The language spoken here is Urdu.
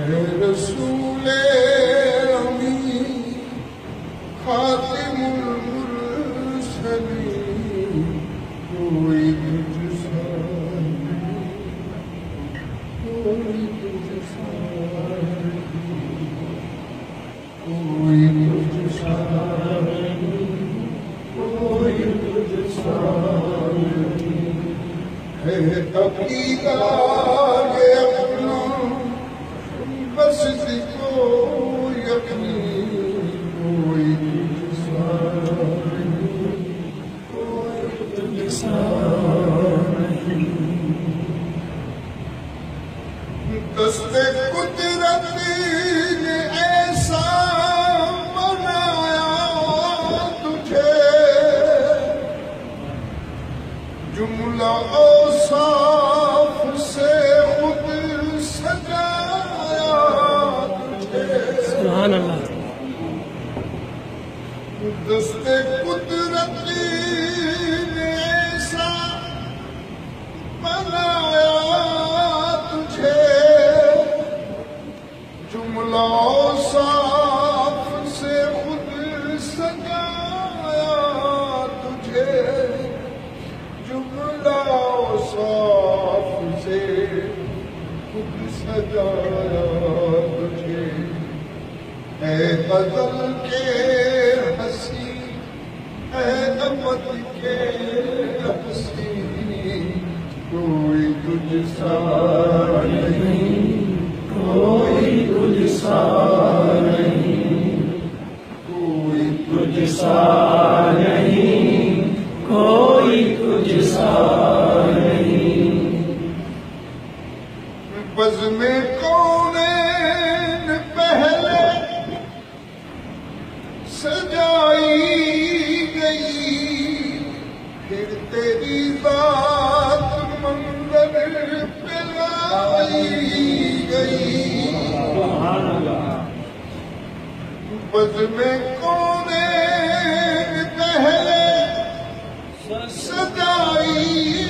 اے رسول امین خاتم المرسلین کوئی تجھ سا نہیں، کوئی تجھ سا نہیں، کوئی تجھ سا نہیں، کوئی تجھ سا نہیں، ہے عقیدہ یہ اپنا بس کو یقین، کوئی تجھ سا نہیں، کوئی تجھ سا نہیں، دست قدرت نے ایسا بنایا تجھے، جملہ اوصاف سے خود سجایا تجھے، سبحان اللہ، دست قدرت نے ایسا بنایا تجھے، جملہ اوصاف سے خود سجایا تجھے، جملہ اوصاف سے خود سجایا تجھے، اے غزل کے ہنسی، اے ابد کے ہنسی، کوئی تجھ سا نہیں، کوئی تجھ سا نہیں، کوئی تجھ سا نہیں، کوئی تجھ سا نہیں، بزم کونین پہلے سجائی گئی، پھر تیری ذات منظر پہ لائی گئی، بزم کونین پہلے سجائی